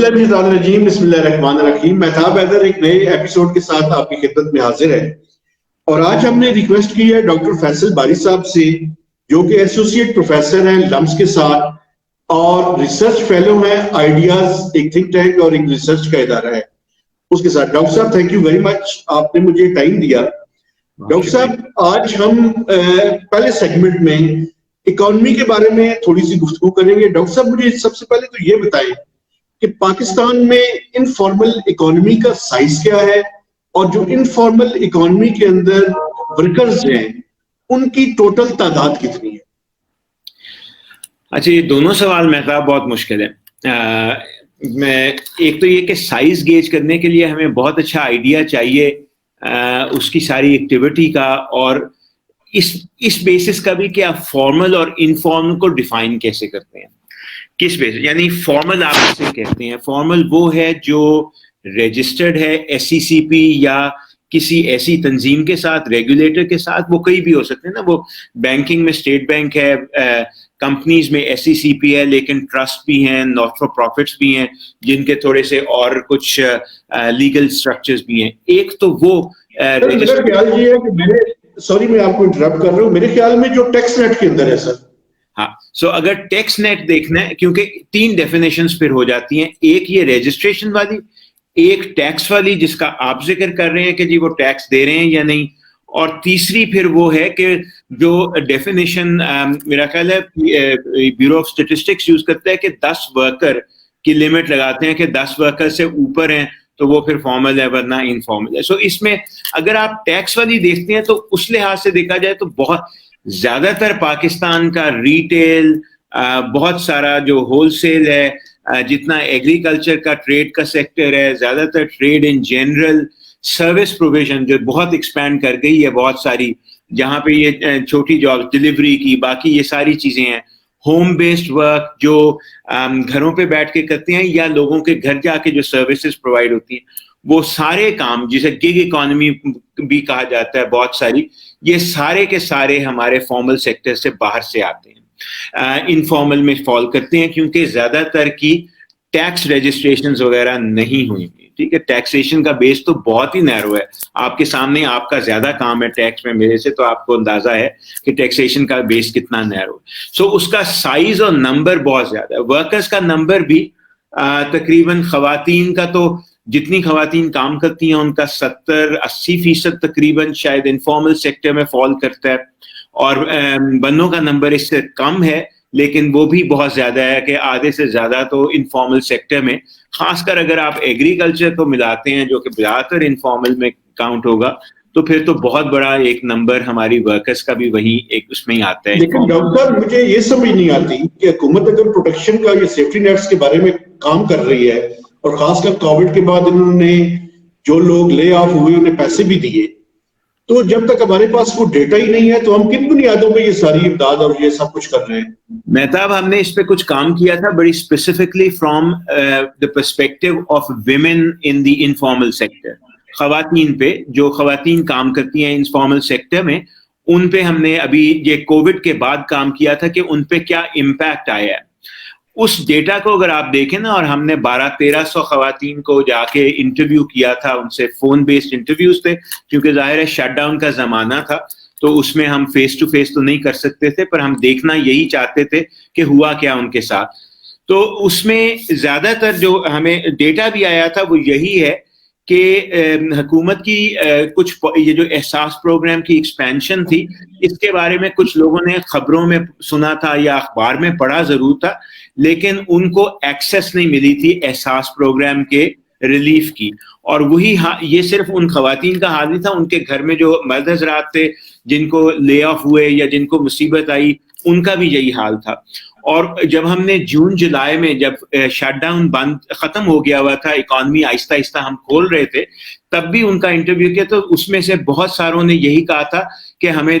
باللہ من الشیطان الرجیم، بسم اللہ الرحمن الرحیم۔ مہتاب حیدر ایک نئے ایپیسوڈ کے ساتھ آپ کی خدمت میں حاضر ہے، اور آج ہم نے ریکویسٹ کی ہے ڈاکٹر فیصل باری صاحب سے، جو کہ ایسوسیٹ پروفیسر ہیں لمس کے ساتھ اور ریسرچ فیلو ہیں آئیڈیاز ایک تھنک ٹینک اور ایک ریسرچ کا ادارہ ہے اس کے ساتھ۔ ڈاکٹر صاحب تھینک یو ویری مچ، آپ نے مجھے ٹائم دیا۔ ڈاکٹر صاحب آج ہم پہلے سیگمنٹ میں اکانومی کے بارے میں تھوڑی سی گفتگو کریں گے۔ ڈاکٹر صاحب مجھے سب سے پہلے تو یہ بتائیں کہ پاکستان میں انفارمل اکانومی کا سائز کیا ہے، اور جو انفارمل اکانومی کے اندر ورکرز ہیں ان کی ٹوٹل تعداد کتنی ہے؟ اچھا، یہ دونوں سوال مہتاب بہت مشکل ہے۔ میں ایک تو یہ کہ سائز گیج کرنے کے لیے ہمیں بہت اچھا آئیڈیا چاہیے اس کی ساری ایکٹیویٹی کا، اور اس بیسس کا بھی کہ آپ فارمل اور انفارمل کو ڈیفائن کیسے کرتے ہیں، کس بیس۔ یعنی فارمل آپ اسے کہتے ہیں، فارمل وہ ہے جو رجسٹرڈ ہے SECP یا کسی ایسی تنظیم کے ساتھ، ریگولیٹر کے ساتھ، وہ کئی بھی ہو سکتے ہیں نا۔ وہ بینکنگ میں اسٹیٹ بینک ہے، کمپنیز میں SECP ہے، لیکن ٹرسٹ بھی ہیں، ناٹ فار پروفٹس بھی ہیں جن کے تھوڑے سے اور کچھ لیگل اسٹرکچرز بھی ہیں۔ ایک تو وہ میرا خیال یہ ہے کہ سوری میں آپ کو انٹرپٹ کر رہا ہوں، میرے خیال میں جو ٹیکس نیٹ کے اندر ہے سر۔ ہاں، اگر ٹیکس نیٹ دیکھنا ہے، کیونکہ تین ڈیفینیشنز پھر ہو جاتی ہیں، ایک یہ رجسٹریشن والی، ایک ٹیکس والی جس کا آپ ذکر کر رہے ہیں کہ جی وہ ٹیکس دے رہے ہیں یا نہیں، اور تیسری پھر وہ ہے کہ جو ڈیفینیشن میرا خیال ہے بیورو آف اسٹیٹسٹکس یوز کرتا ہے کہ 10 ورکر کی لمٹ لگاتے ہیں کہ 10 ورکر سے اوپر ہیں تو وہ پھر فارمل ہے، ورنہ انفارمل ہے۔ اس میں اگر آپ ٹیکس والی دیکھتے ہیں تو اس لحاظ سے دیکھا جائے تو بہت زیادہ تر پاکستان کا ریٹیل، بہت سارا جو ہول سیل ہے، جتنا ایگریکلچر کا ٹریڈ کا سیکٹر ہے، زیادہ تر trade in general, service provision جو بہت ایکسپینڈ کر گئی ہے بہت ساری، جہاں پہ یہ چھوٹی جاب ڈلیوری کی، باقی یہ ساری چیزیں ہیں، ہوم بیسڈ ورک جو گھروں پہ بیٹھ کے کرتے ہیں، یا لوگوں کے گھر جا کے جو سروسز پرووائڈ ہوتی ہیں، وہ سارے کام جسے گگ اکانومی بھی کہا جاتا ہے بہت ساری، یہ سارے کے سارے ہمارے فارمل سیکٹر سے باہر سے آتے ہیں، انفارمل میں فال کرتے ہیں، کیونکہ زیادہ تر کی ٹیکس رجسٹریشنز وغیرہ نہیں ہوئی۔ ٹھیک ہے، ٹیکسیشن کا بیس تو بہت ہی نیرو ہے، آپ کے سامنے آپ کا زیادہ کام ہے ٹیکس میں میرے سے، تو آپ کو اندازہ ہے کہ ٹیکسیشن کا بیس کتنا نیرو ہے۔ اس کا سائز اور نمبر بہت زیادہ ہے۔ ورکرز کا نمبر بھی تقریباً، خواتین کا تو جتنی خواتین کام کرتی ہیں ان کا 70-80% تقریباً شاید انفارمل سیکٹر میں فال کرتا ہے، اور بندوں کا نمبر اس سے کم ہے، لیکن وہ بھی بہت زیادہ ہے کہ آدھے سے زیادہ تو انفارمل سیکٹر میں، خاص کر اگر آپ ایگریکلچر کو ملاتے ہیں جو کہ زیادہ تر انفارمل میں کاؤنٹ ہوگا، تو پھر تو بہت بڑا ایک نمبر ہماری ورکرز کا بھی وہی ایک اس میں ہی آتا ہے۔ لیکن ڈاکٹر صاحب مجھے یہ سمجھ نہیں آتی کہ حکومت اگر پروٹیکشن کا، یہ سیفٹی نیٹس کے بارے میں کام کر رہی ہے، اور خاص کر کووڈ کے بعد انہوں نے جو لوگ لے آف ہوئے انہیں پیسے بھی دیے، تو جب تک ہمارے پاس وہ ڈیٹا ہی نہیں ہے تو ہم کن بنیادوں پہ یہ ساری امداد اور یہ سب کچھ کر رہے ہیں؟ مہتاب، ہم نے اس پہ کچھ کام کیا تھا بڑی specifically from the perspective of women in the informal sector, خواتین پہ، جو خواتین کام کرتی ہیں انفارمل سیکٹر میں، ان پہ ہم نے ابھی یہ کووڈ کے بعد کام کیا تھا کہ ان پہ کیا امپیکٹ آیا ہے۔ اس ڈیٹا کو اگر آپ دیکھیں نا، اور ہم نے 1200-1300 خواتین کو جا کے انٹرویو کیا تھا، ان سے فون بیسڈ انٹرویوز تھے، کیونکہ ظاہر ہے شٹ ڈاؤن کا زمانہ تھا، تو اس میں ہم فیس ٹو فیس تو نہیں کر سکتے تھے، پر ہم دیکھنا یہی چاہتے تھے کہ ہوا کیا ان کے ساتھ۔ تو اس میں زیادہ تر جو ہمیں ڈیٹا بھی آیا تھا وہ یہی ہے کہ حکومت کی کچھ یہ جو احساس پروگرام کی ایکسپینشن تھی، اس کے بارے میں کچھ لوگوں نے خبروں میں سنا تھا یا اخبار میں پڑھا ضرور تھا، لیکن ان کو ایکسیس نہیں ملی تھی احساس پروگرام کے ریلیف کی۔ اور وہی یہ صرف ان خواتین کا حال نہیں تھا، ان کے گھر میں جو مرد حضرات تھے جن کو لے آف ہوئے یا جن کو مصیبت آئی، ان کا بھی یہی حال تھا۔ اور جب ہم نے جون جولائی میں، جب شٹ ڈاؤن بند ختم ہو گیا ہوا تھا، اکانومی آہستہ آہستہ ہم کھول رہے تھے، تب بھی ان کا انٹرویو کیا تو اس میں سے بہت ساروں نے یہی کہا تھا کہ ہمیں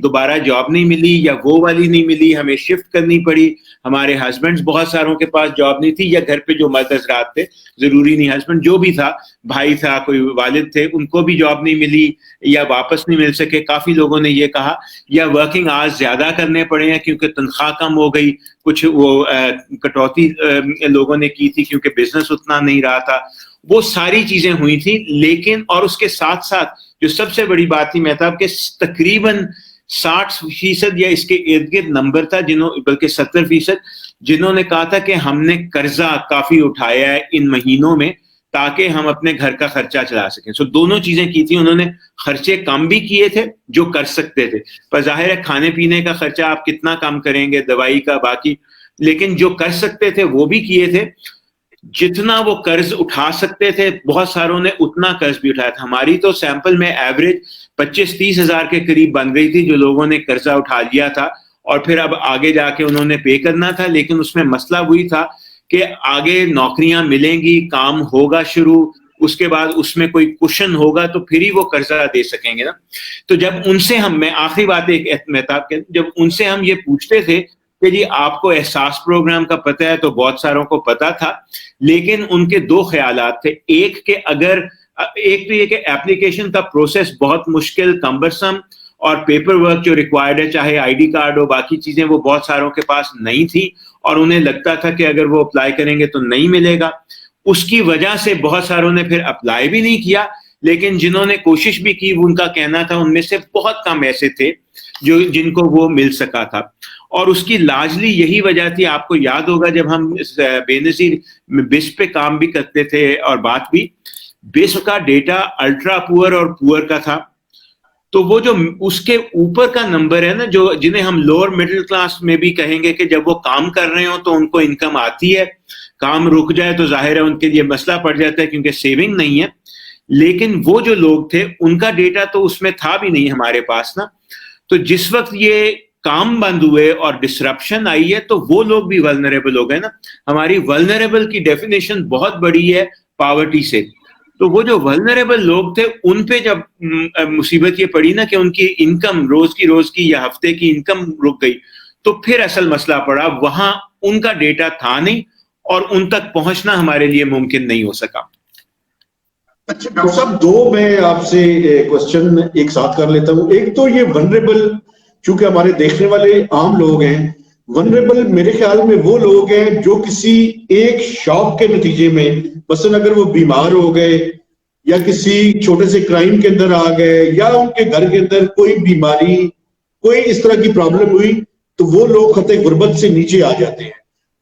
دوبارہ جاب نہیں ملی یا وہ والی نہیں ملی, ہمیں شفٹ کرنی پڑی, ہمارے ہسبینڈز بہت ساروں کے پاس جاب نہیں تھی, یا گھر پہ جو مرد حضرات تھے, ضروری نہیں ہسبینڈ, جو بھی تھا, بھائی تھا, کوئی والد تھے, ان کو بھی جاب نہیں ملی یا واپس نہیں مل سکے. کافی لوگوں نے یہ کہا, یا ورکنگ آورز زیادہ کرنے پڑے ہیں کیونکہ تنخواہ کم ہو گئی, کچھ وہ کٹوتی لوگوں نے کی تھی کیونکہ بزنس اتنا نہیں رہا تھا. وہ ساری چیزیں ہوئی تھیں. لیکن اور اس کے ساتھ ساتھ جو سب سے بڑی بات تھی مہتاب, کہ تقریباً 60% یا اس کے ارد گرد نمبر تھا بلکہ 70% جنہوں نے کہا تھا کہ ہم نے قرضہ کافی اٹھایا ہے ان مہینوں میں تاکہ ہم اپنے گھر کا خرچہ چلا سکیں. سو دونوں چیزیں کی تھی انہوں نے, خرچے کم بھی کیے تھے جو کر سکتے تھے, پر ظاہر ہے کھانے پینے کا خرچہ آپ کتنا کم کریں گے, دوائی کا, باقی, لیکن جو کر سکتے تھے وہ بھی کیے تھے. جتنا وہ قرض اٹھا سکتے تھے بہت ساروں نے اتنا قرض بھی اٹھایا تھا. ہماری تو سیمپل میں ایوریج 25-30 ہزار کے قریب بن گئی تھی جو لوگوں نے قرضہ اٹھا لیا تھا, اور پھر اب آگے جا کے انہوں نے پے کرنا تھا. لیکن اس میں مسئلہ وہی تھا کہ آگے نوکریاں ملیں گی, کام ہوگا شروع, اس کے بعد اس میں کوئی کوشن ہوگا تو پھر ہی وہ قرضہ دے سکیں گے نا. تو جب ان سے میں آخری بات ایک مہتاب کے, جب ان سے ہم یہ پوچھتے تھے کہ جی آپ کو احساس پروگرام کا پتہ ہے, تو بہت ساروں کو پتہ تھا, لیکن ان کے دو خیالات تھے. ایک تو یہ کہ ایپلیکیشن کا پروسیس بہت مشکل, کمبرسم, اور پیپر ورک جو ریکوائرڈ ہے, چاہے آئی ڈی کارڈ ہو, باقی چیزیں, وہ بہت ساروں کے پاس نہیں تھی, اور انہیں لگتا تھا کہ اگر وہ اپلائی کریں گے تو نہیں ملے گا. اس کی وجہ سے بہت ساروں نے پھر اپلائی بھی نہیں کیا, لیکن جنہوں نے کوشش بھی کی ان کا کہنا تھا ان میں سے بہت کم ایسے تھے جن کو وہ مل سکا تھا. اور اس کی لارجلی یہی وجہ تھی, آپ کو یاد ہوگا جب ہم بے نظیر بس پہ کام بھی کرتے تھے اور بات بھی, بس کا ڈیٹا الٹرا پور اور پور کا تھا, تو وہ جو اس کے اوپر کا نمبر ہے نا, جو جنہیں ہم لوور مڈل کلاس میں بھی کہیں گے کہ جب وہ کام کر رہے ہوں تو ان کو انکم آتی ہے, کام رک جائے تو ظاہر ہے ان کے لیے مسئلہ پڑ جاتا ہے کیونکہ سیونگ نہیں ہے. لیکن وہ جو لوگ تھے ان کا ڈیٹا تو اس میں تھا بھی نہیں ہمارے پاس نا. تو جس وقت یہ کام بند ہوئے اور ڈسرپشن آئی ہے تو وہ لوگ بھی ولنریبل ہو گئے نا. ہماری ولنریبل کی ڈیفینیشن بہت بڑی ہے پاورٹی سے. تو وہ جو ولنریبل لوگ تھے ان پہ جب مصیبت یہ پڑی نا کہ ان کی انکم روز کی یا ہفتے کی انکم رک گئی, تو پھر اصل مسئلہ پڑا. وہاں ان کا ڈیٹا تھا نہیں اور ان تک پہنچنا ہمارے لیے ممکن نہیں ہو سکا. اچھا ڈاکٹر صاحب, دو میں آپ سے کوشچن ایک ساتھ کر لیتا ہوں. ایک تو یہ ولنریبل, چونکہ ہمارے دیکھنے والے عام لوگ ہیں, ولنریبل میرے خیال میں وہ لوگ ہیں جو کسی ایک شاک کے نتیجے میں, مثلا اگر وہ بیمار ہو گئے یا کسی چھوٹے سے کرائم کے اندر آ گئے یا ان کے گھر کے اندر کوئی بیماری, کوئی اس طرح کی پرابلم ہوئی, تو وہ لوگ خطے غربت سے نیچے آ جاتے ہیں.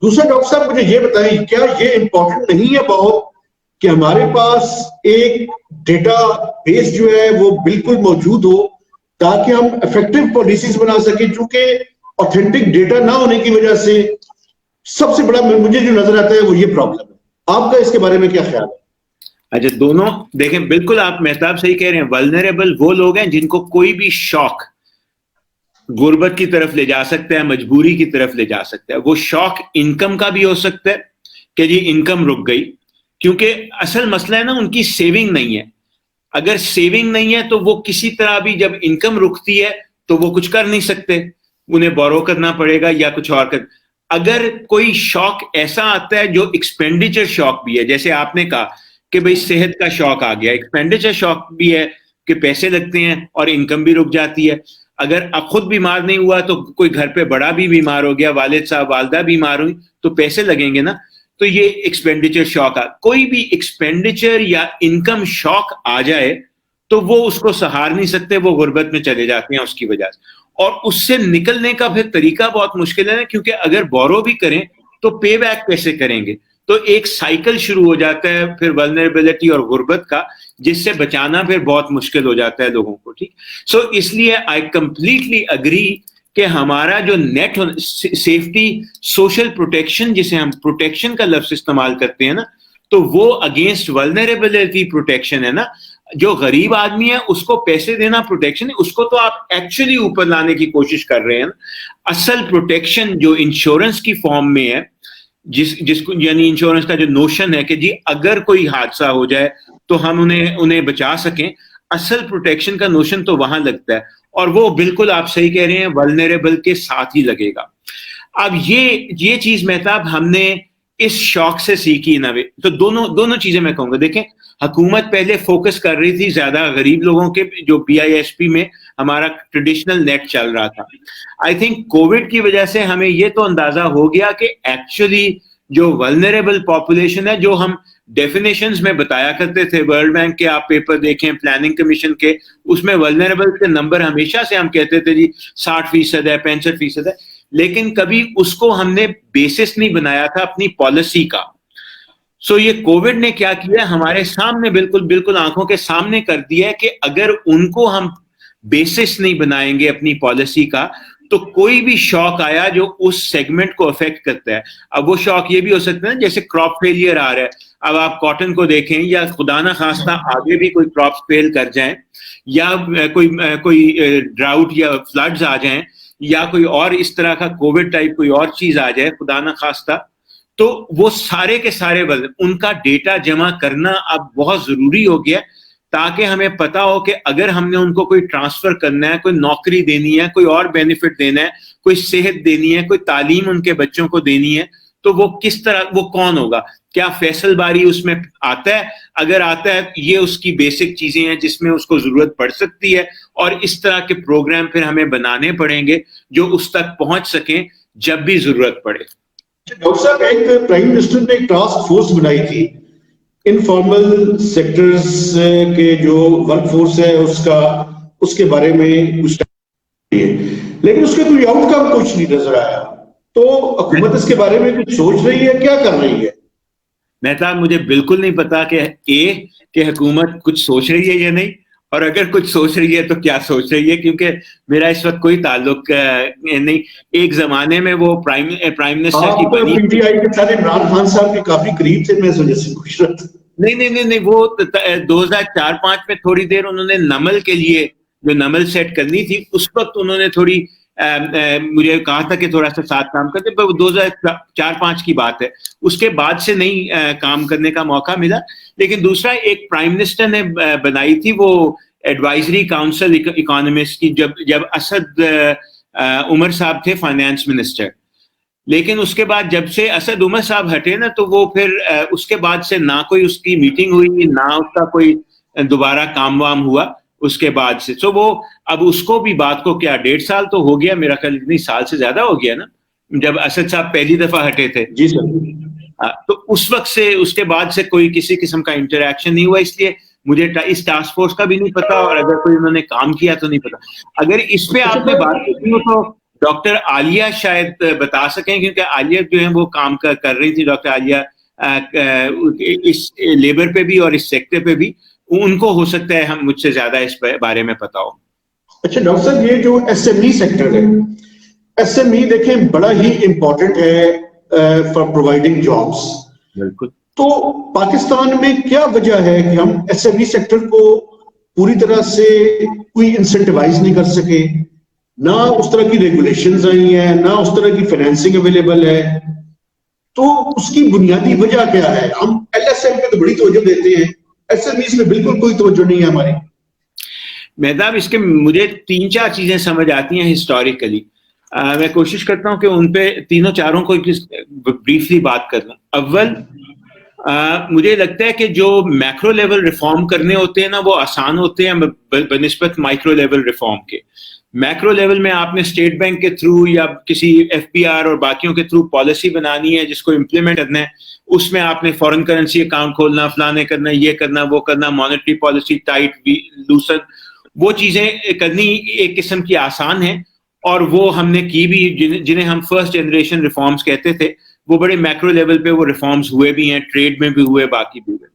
دوسرا ڈاکٹر صاحب مجھے یہ بتائیں, کیا یہ امپورٹنٹ نہیں ہے بہت کہ ہمارے پاس ایک ڈیٹا بیس جو ہے وہ بالکل موجود ہو تاکہ ہم افیکٹو پالیسیز بنا سکیں, چونکہ اوتھینٹک ڈیٹا نہ ہونے کی وجہ سے سب سے بڑا مجھے جو نظر آتا ہے وہ یہ پرابلم ہے. آپ کا اس کے بارے میں کیا خیال ہے؟ اچھا, دونوں دیکھیں, بالکل آپ مہتاب صحیح کہہ رہے ہیں. ولنریبل وہ لوگ ہیں جن کو کوئی بھی شوق غربت کی طرف لے جا سکتا ہے, مجبوری کی طرف لے جا سکتا ہے. وہ شوق انکم کا بھی ہو سکتا ہے کہ جی انکم رک گئی, کیونکہ اصل مسئلہ ہے نا ان کی سیونگ نہیں ہے. اگر سیونگ نہیں ہے تو وہ کسی طرح بھی جب انکم رکتی ہے تو وہ کچھ کر نہیں سکتے, انہیں بورو کرنا پڑے گا یا کچھ اور اگر کوئی شوق ایسا آتا ہے جو ایکسپینڈیچر شوق بھی ہے, جیسے آپ نے کہا کہ بھئی صحت کا شوق آ گیا, ایکسپینڈیچر شوق بھی ہے کہ پیسے لگتے ہیں اور انکم بھی رک جاتی ہے. اگر اب خود بیمار نہیں ہوا تو کوئی گھر پہ بڑا بھی بیمار ہو گیا, والد صاحب والدہ بیمار ہوئی, تو پیسے لگیں گے نا. تو یہ ایکسپینڈیچر شوق کوئی بھی ایکسپینڈیچر یا انکم شوق آ جائے تو وہ اس کو سہار نہیں سکتے, وہ غربت میں چلے جاتے ہیں اس کی وجہ سے. اور اس سے نکلنے کا پھر طریقہ بہت مشکل ہے, کیونکہ اگر بورو بھی کریں تو پے بیک کیسے کریں گے. تو ایک سائیکل شروع ہو جاتا ہے پھر ولنریبلٹی اور غربت کا, جس سے بچانا پھر بہت مشکل ہو جاتا ہے لوگوں کو. ٹھیک, سو اس لیے آئی کمپلیٹلی اگری کہ ہمارا جو نیٹ سیفٹی سوشل پروٹیکشن, جسے ہم پروٹیکشن کا لفظ استعمال کرتے ہیں نا, تو وہ اگینسٹ ولنریبلٹی پروٹیکشن ہے نا. جو غریب آدمی ہے اس کو پیسے دینا پروٹیکشن ہے, اس کو تو آپ ایکچولی اوپر لانے کی کوشش کر رہے ہیں. اصل پروٹیکشن جو انشورنس کی فارم میں ہے, جس کو یعنی انشورنس کا جو نوشن ہے کہ جی اگر کوئی حادثہ ہو جائے تو ہم انہیں بچا سکیں. اصل پروٹیکشن کا نوشن تو وہاں لگتا ہے, اور وہ بالکل آپ صحیح کہہ رہے ہیں ولنریبل کے ساتھ ہی لگے گا. اب یہ چیز مہتاب ہم نے اس شوق سے سیکھی نہ. تو دونوں چیزیں میں کہوں گا. دیکھیں, حکومت پہلے فوکس کر رہی تھی زیادہ غریب لوگوں کے, جو PISP میں ہمارا ٹریڈیشنل نیٹ چل رہا تھا. آئی تھنک کووڈ کی وجہ سے ہمیں یہ تو اندازہ ہو گیا کہ ایکچولی جو ولنریبل پاپولیشن ہے, جو ہم ڈیفینیشنز میں بتایا کرتے تھے, ورلڈ بینک کے آپ پیپر دیکھیں, پلاننگ کمیشن کے, اس میں ولنریبل کے نمبر ہمیشہ سے ہم کہتے تھے جی 60% ہے, 65% ہے, لیکن کبھی اس کو ہم نے بیسس نہیں بنایا تھا اپنی پالیسی کا. سو یہ کووڈ نے کیا کیا, ہمارے سامنے بالکل آنکھوں کے سامنے کر دیا ہے کہ اگر ان کو ہم بیسس نہیں بنائیں گے اپنی پالیسی کا, تو کوئی بھی شوق آیا جو اس سیگمنٹ کو افیکٹ کرتا ہے. اب وہ شوق یہ بھی ہو سکتا ہے جیسے کراپ فیلئر آ رہا ہے, اب آپ کاٹن کو دیکھیں, یا خدا نہ خواستہ آگے بھی کوئی کراپ فیل کر جائیں, یا کوئی ڈراؤٹ یا فلڈز آ جائیں, یا کوئی اور اس طرح کا کووڈ ٹائپ کوئی اور چیز آ جائے خدا نہ خواستہ, تو وہ سارے کے سارے ان کا ڈیٹا جمع کرنا اب بہت ضروری ہو گیا, تاکہ ہمیں پتا ہو کہ اگر ہم نے ان کو کوئی ٹرانسفر کرنا ہے, کوئی نوکری دینی ہے, کوئی اور بینیفٹ دینا ہے, کوئی صحت دینی ہے, کوئی تعلیم ان کے بچوں کو دینی ہے, تو وہ کس طرح, وہ کون ہوگا, کیا فیصل باری اس میں آتا ہے؟ اگر آتا ہے, یہ اس کی بیسک چیزیں ہیں جس میں اس کو ضرورت پڑ سکتی ہے, اور اس طرح کے پروگرام پھر ہمیں بنانے پڑیں گے جو اس تک پہنچ سکیں جب بھی ضرورت پڑے. ڈاکٹر صاحب, ایک پرائم منسٹر نے ایک ٹاسک فورس بنائی تھی انفارمل سیکٹرز کے جو ورک فورس ہے اس کے بارے میں کچھ, لیکن اس کے کوئی آؤٹ کم کچھ نہیں نظر آیا. تو حکومت اس کے بارے میں کچھ سوچ رہی ہے, کیا کر رہی ہے؟ مہتاب, مجھے بالکل نہیں پتا کہ حکومت کچھ سوچ رہی ہے یا نہیں, اور اگر کچھ سوچ رہی ہے تو کیا سوچ رہی ہے, کیونکہ میرا اس وقت کوئی تعلق نہیں. ایک زمانے میں وہ پرائم منسٹر کی بنی, PTI کے ساتھ عمران خان صاحب کے کافی قریب تھے, میں اس وجہ سے پوچھ رہا تھا. نہیں, وہ 2004-05 میں تھوڑی دیر انہوں نے نمل کے لیے جو نمل سیٹ کرنی تھی, اس وقت انہوں نے تھوڑی مجھے کہا تھا کہ تھوڑا سا ساتھ کام کرتے, پر 2004-05 کی بات ہے. اس کے بعد سے نہیں کام کرنے کا موقع ملا. لیکن دوسرا, ایک پرائم منسٹر نے بنائی تھی وہ ایڈوائزری کاؤنسل اکانومسٹ کی, جب اسد عمر صاحب تھے فائنانس منسٹر. لیکن اس کے بعد جب سے اسد عمر صاحب ہٹے نا, تو وہ پھر اس کے بعد سے نہ کوئی اس کی میٹنگ ہوئی, نہ اس کا کوئی دوبارہ کام وام ہوا اس کے بعد سے. تو وہ اب اس کو بھی بات کو کیا 1.5 سال تو ہو گیا, میرا خیال اتنی سال سے زیادہ ہو گیا نا, جب اسد صاحب پہلی دفعہ ہٹے تھے. جی سر. تو اس وقت سے اس کے بعد سے کوئی کسی قسم کا انٹریکشن نہیں ہوا, اس لیے مجھے اس ٹاسک فورس کا بھی نہیں پتا, اور اگر کوئی انہوں نے کام کیا تو نہیں پتا. اگر اس پہ آپ نے بات کی ہو تو ڈاکٹر عالیہ شاید بتا سکیں, کیونکہ عالیہ جو ہے وہ کام کر رہی تھی, ڈاکٹر عالیہ اس لیبر پہ بھی اور اس سیکٹر پہ بھی, ان کو ہو سکتا ہے ہم مجھ سے زیادہ اس بارے میں پتا ہو. اچھا ڈاکٹر صاحب, یہ جو SME سیکٹر ہے, SME دیکھیں بڑا ہی امپورٹنٹ ہے فار پرووائڈنگ جابس. بالکل. تو پاکستان میں کیا وجہ ہے کہ ہم SME سیکٹر کو پوری طرح سے کوئی انسینٹیوائز نہیں کر سکے؟ نہ اس طرح کی ریگولیشنز آئی ہیں, نہ اس طرح کی فائنینسنگ اویلیبل ہے. تو اس کی بنیادی وجہ کیا ہے؟ ہم LSM پہ تو بڑی توجہ دیتے ہیں, SMEs میں بالکل کوئی توجہ نہیں ہے ہماری. مہتاب, اس کے مجھے 3-4 چیزیں سمجھ آتی ہیں ہسٹوریکلی. میں کوشش کرتا ہوں کہ ان پہ تینوں چاروں کو بریفلی بات کر لوں. اول, مجھے لگتا ہے کہ جو میکرو لیول ریفارم کرنے ہوتے ہیں نا, وہ آسان ہوتے ہیں بنسبت مائکرو لیول ریفارم کے. میکرو لیول میں آپ نے اسٹیٹ بینک کے تھرو یا کسی FPR اور باقیوں کے تھرو پالیسی بنانی ہے جس کو امپلیمنٹ کرنا ہے. اس میں آپ نے فورن کرنسی اکاؤنٹ کھولنا, فلانے کرنا, یہ کرنا, وہ کرنا, مانیٹری پالیسی ٹائٹ لوسن, وہ چیزیں کرنی ایک قسم کی آسان ہیں, اور وہ ہم نے کی بھی, جنہیں ہم فرسٹ جنریشن ریفارمز کہتے تھے. وہ بڑے میکرو لیول پہ وہ ریفارمز ہوئے بھی ہیں, ٹریڈ میں بھی ہوئے, باقی بھی ہوئے.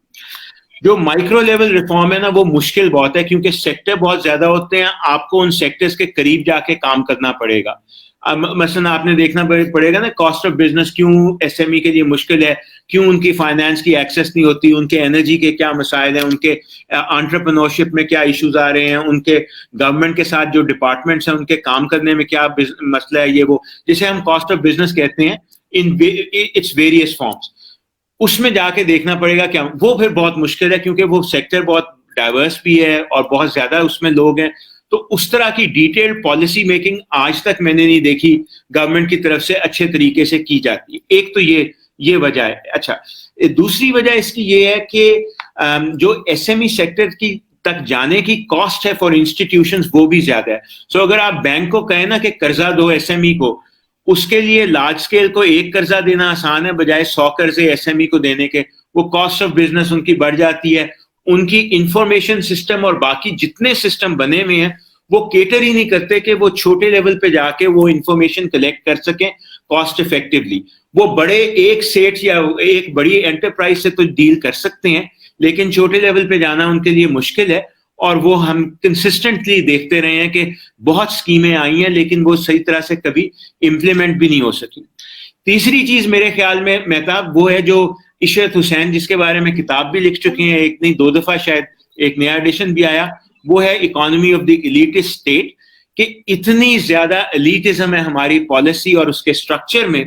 جو مائکرو لیول ریفارم ہے نا, وہ مشکل بہت ہے, کیونکہ سیکٹر بہت زیادہ ہوتے ہیں, آپ کو ان سیکٹرز کے قریب جا کے کام کرنا پڑے گا. مثلا آپ نے دیکھنا پڑے گا نا, کاسٹ آف بزنس کیوں SME کے لیے مشکل ہے, کیوں ان کی فائنانس کی ایکسیس نہیں ہوتی, ان کے انرجی کے کیا مسائل ہیں, ان کے انٹرپرینورشپ میں کیا ایشوز آ رہے ہیں, ان کے گورنمنٹ کے ساتھ جو ڈپارٹمنٹس ہیں ان کے کام کرنے میں کیا مسئلہ ہے, یہ وہ جسے ہم کاسٹ آف بزنس کہتے ہیں, in its various forms. اس میں جا کے دیکھنا پڑے گا کیا. وہ پھر بہت مشکل ہے کیونکہ وہ سیکٹر بہت ڈائیورس بھی ہے اور بہت زیادہ اس میں لوگ ہیں. تو اس طرح کی ڈیٹیلڈ پالیسی میکنگ آج تک میں نے نہیں دیکھی گورنمنٹ کی طرف سے اچھے طریقے سے کی جاتی ہے. ایک تو یہ وجہ ہے. اچھا, دوسری وجہ اس کی یہ ہے کہ جو ایس ایم ای سیکٹر کی تک جانے کی کاسٹ ہے فار انسٹیٹیوشنز وہ بھی زیادہ ہے. سو اگر آپ بینک کو کہیں نا کہ قرضہ دو ایس ایم ای کو, اس کے لیے لارج اسکیل کو ایک قرضہ دینا آسان ہے بجائے 100 قرضے ایس ایم ای کو دینے کے. وہ کاسٹ آف بزنس ان کی بڑھ جاتی ہے. ان کی انفارمیشن سسٹم اور باقی جتنے سسٹم بنے ہوئے ہیں وہ کیٹر ہی نہیں کرتے کہ وہ چھوٹے لیول پہ جا کے وہ انفارمیشن کلیکٹ کر سکیں کاسٹ افیکٹولی. وہ بڑے ایک سیٹ یا ایک بڑی انٹرپرائز سے تو ڈیل کر سکتے ہیں, لیکن چھوٹے لیول پہ جانا ان کے لیے مشکل ہے. اور وہ ہم کنسسٹنٹلی دیکھتے رہے ہیں کہ بہت اسکیمیں آئی ہیں لیکن وہ صحیح طرح سے کبھی امپلیمنٹ بھی نہیں ہو سکی. تیسری چیز میرے خیال میں مہتاب وہ ہے جو عشرت حسین جس کے بارے میں کتاب بھی لکھ چکی ہیں, ایک نہیں 2 دفعہ شاید ایک نیا ایڈیشن بھی آیا, وہ ہے economy of the elitist state. کہ اتنی زیادہ ایلیٹزم ہے ہماری پالیسی اور اس کے اسٹرکچر میں,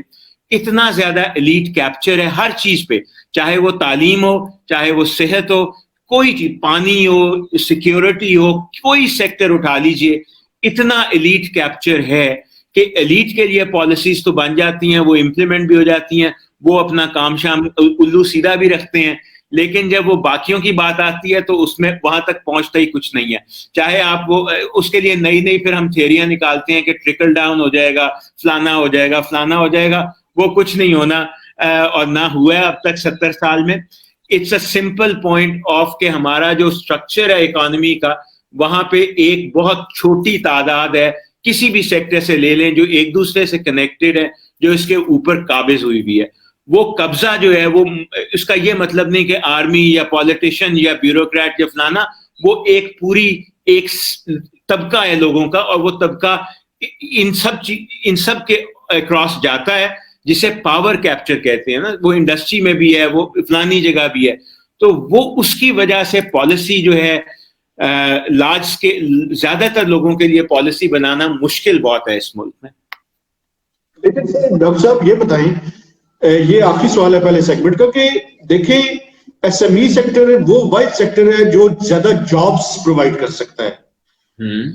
اتنا زیادہ ایلیٹ کیپچر ہے ہر چیز پہ, چاہے وہ تعلیم ہو, چاہے وہ صحت ہو, کوئی چیز, پانی ہو, سیکیورٹی ہو, کوئی سیکٹر اٹھا لیجئے, اتنا ایلیٹ کیپچر ہے کہ ایلیٹ کے لیے پالیسیز تو بن جاتی ہیں, وہ امپلیمنٹ بھی ہو جاتی ہیں, وہ اپنا کام شام الو سیدھا بھی رکھتے ہیں, لیکن جب وہ باقیوں کی بات آتی ہے تو اس میں وہاں تک پہنچتا ہی کچھ نہیں ہے. چاہے آپ وہ اس کے لیے نئی پھر ہم تھیوریاں نکالتے ہیں کہ ٹرکل ڈاؤن ہو جائے گا, فلانا ہو جائے گا, فلانا ہو جائے گا, وہ کچھ نہیں ہونا اور نہ ہوا ہے اب تک 70 سال میں. It's a simple point of کہ ہمارا جو اسٹرکچر ہے اکانومی کا, وہاں پہ ایک بہت چھوٹی تعداد ہے, کسی بھی سیکٹر سے لے لیں, جو ایک دوسرے سے کنیکٹڈ ہے, جو اس کے اوپر قابض ہوئی بھی ہے. وہ قبضہ جو ہے وہ اس کا یہ مطلب نہیں کہ آرمی یا پالیٹیشین یا بیوروکریٹ یا فلانا, وہ ایک پوری ایک طبقہ ہے لوگوں کا, اور وہ طبقہ ان سب کے اکراس جاتا ہے, جسے پاور کیپچر کہتے ہیں نا. وہ انڈسٹری میں بھی ہے, وہ فلانی جگہ بھی ہے, تو وہ اس کی وجہ سے پالیسی جو ہے لارج کے زیادہ تر لوگوں کے لیے پالیسی بنانا مشکل بہت ہے اس ملک میں. لیکن ڈاکٹر صاحب یہ بتائیں, یہ آخری سوال ہے پہلے سیگمنٹ کا, کہ دیکھیں ایس ایم ای سیکٹر وہ واحد سیکٹر ہے جو زیادہ جابس پرووائڈ کر سکتا ہے.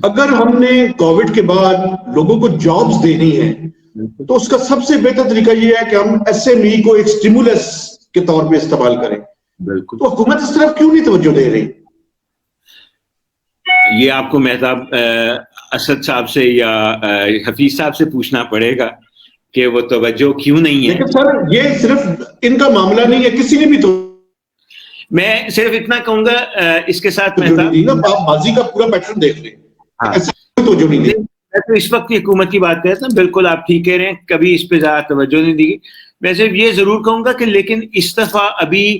اگر ہم نے کووڈ کے بعد لوگوں کو جابس دینی ہے تو اس کا سب سے بہتر طریقہ یہ ہے کہ ہم ایس ایم ای کو ایک اسٹیمولس کے طور پہ استعمال کریں. بالکل. تو حکومت اس طرف کیوں نہیں توجہ دے رہی؟ یہ آپ کو مہتاب اسد صاحب سے یا حفیظ صاحب سے پوچھنا پڑے گا کہ وہ توجہ کیوں نہیں ہے. لیکن سر یہ صرف ان کا معاملہ نہیں ہے, کسی نے بھی تو. میں صرف اتنا کہوں گا اس کے ساتھ مہتاب, آپ ماضی کا پورا پیٹرن دیکھ لیں, توجہ نہیں دی. میں تو اس وقت کی حکومت کی بات کرتا ہوں, بالکل آپ ٹھیک کہہ رہے ہیں, کبھی اس پہ زیادہ توجہ نہیں دی. میں صرف یہ ضرور کہوں گا کہ لیکن اس دفعہ ابھی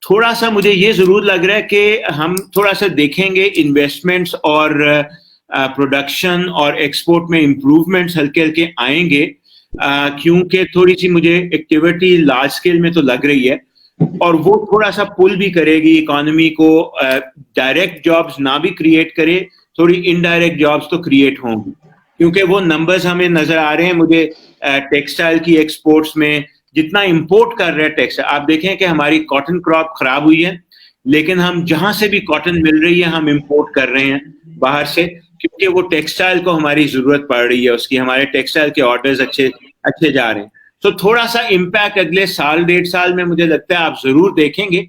تھوڑا سا مجھے یہ ضرور لگ رہا ہے کہ ہم تھوڑا سا دیکھیں گے انویسٹمنٹس اور پروڈکشن اور ایکسپورٹ میں امپروومنٹس ہلکے ہلکے آئیں گے, کیونکہ تھوڑی سی مجھے ایکٹیویٹی لارج اسکیل میں تو لگ رہی ہے, اور وہ تھوڑا سا پل بھی کرے گی اکانومی کو. ڈائریکٹ جابس نہ بھی کریٹ کرے, تھوڑی انڈائریکٹ جابس تو کریٹ ہوں گی, کیونکہ وہ نمبرز ہمیں نظر آ رہے ہیں مجھے ٹیکسٹائل کی ایکسپورٹس میں, جتنا امپورٹ کر رہے ہیں ٹیکسٹائل. آپ دیکھیں کہ ہماری کاٹن کراپ خراب ہوئی ہے, لیکن ہم جہاں سے بھی کاٹن مل رہی ہے ہم امپورٹ کر رہے ہیں باہر سے, کیونکہ وہ ٹیکسٹائل کو ہماری ضرورت پڑ رہی ہے اس کی, ہمارے ٹیکسٹائل کے آرڈرز اچھے جا رہے ہیں. تو تھوڑا سا امپیکٹ اگلے سال 1.5 سال میں مجھے لگتا ہے آپ ضرور دیکھیں گے.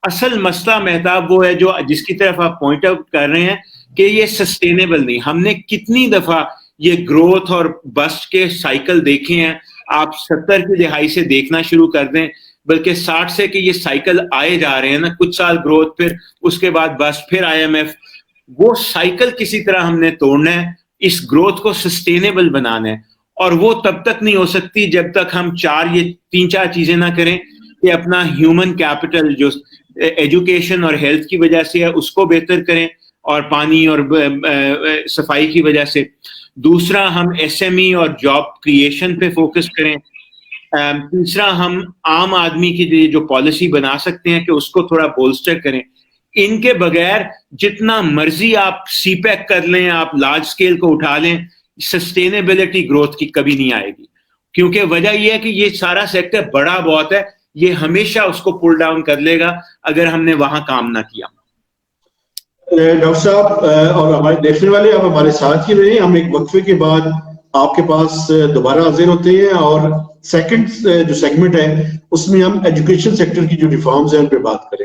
اصل مسئلہ مہتاب وہ ہے جو جس کی طرف آپ پوائنٹ آؤٹ کر رہے ہیں کہ یہ سسٹینیبل نہیں. ہم نے کتنی دفعہ یہ گروتھ اور بسٹ کے سائیکل دیکھے ہیں, آپ 70 کی دہائی سے دیکھنا شروع کر دیں, بلکہ 60 سے کہ یہ سائیکل آئے جا رہے ہیں نا, کچھ سال گروتھ, پھر اس کے بعد بسٹ, پھر IMF. وہ سائیکل کسی طرح ہم نے توڑنا ہے, اس گروتھ کو سسٹینیبل بنانا ہے, اور وہ تب تک نہیں ہو سکتی جب تک ہم 3-4 چیزیں نہ کریں کہ اپنا ہیومن کیپٹل جو ایجوکیشن اور ہیلتھ کی وجہ سے ہے اس کو بہتر کریں, اور پانی اور صفائی کی وجہ سے. دوسرا ہم ایس ایم ای اور جاب کریشن پہ فوکس کریں. تیسرا ہم عام آدمی کے لیے جو پالیسی بنا سکتے ہیں کہ اس کو تھوڑا بولسٹر کریں. ان کے بغیر جتنا مرضی آپ سی پیک کر لیں, آپ لارج اسکیل کو اٹھا لیں, سسٹینیبلٹی گروتھ کی کبھی نہیں آئے گی, کیونکہ وجہ یہ ہے کہ یہ سارا سیکٹر بڑا بہت ہے, یہ ہمیشہ اس کو پل ڈاؤن کر لے گا اگر ہم نے وہاں کام نہ کیا. ڈاکٹر صاحب اور ہمارے دیکھنے والے آپ ہمارے ساتھ ہی رہے. ہم ایک وقفے کے بعد آپ کے پاس دوبارہ حاضر ہوتے ہیں اور سیکنڈ جو سیگمنٹ ہے اس میں ہم ایجوکیشن سیکٹر کی جو ریفارمز ہیں ان پہ بات کریں.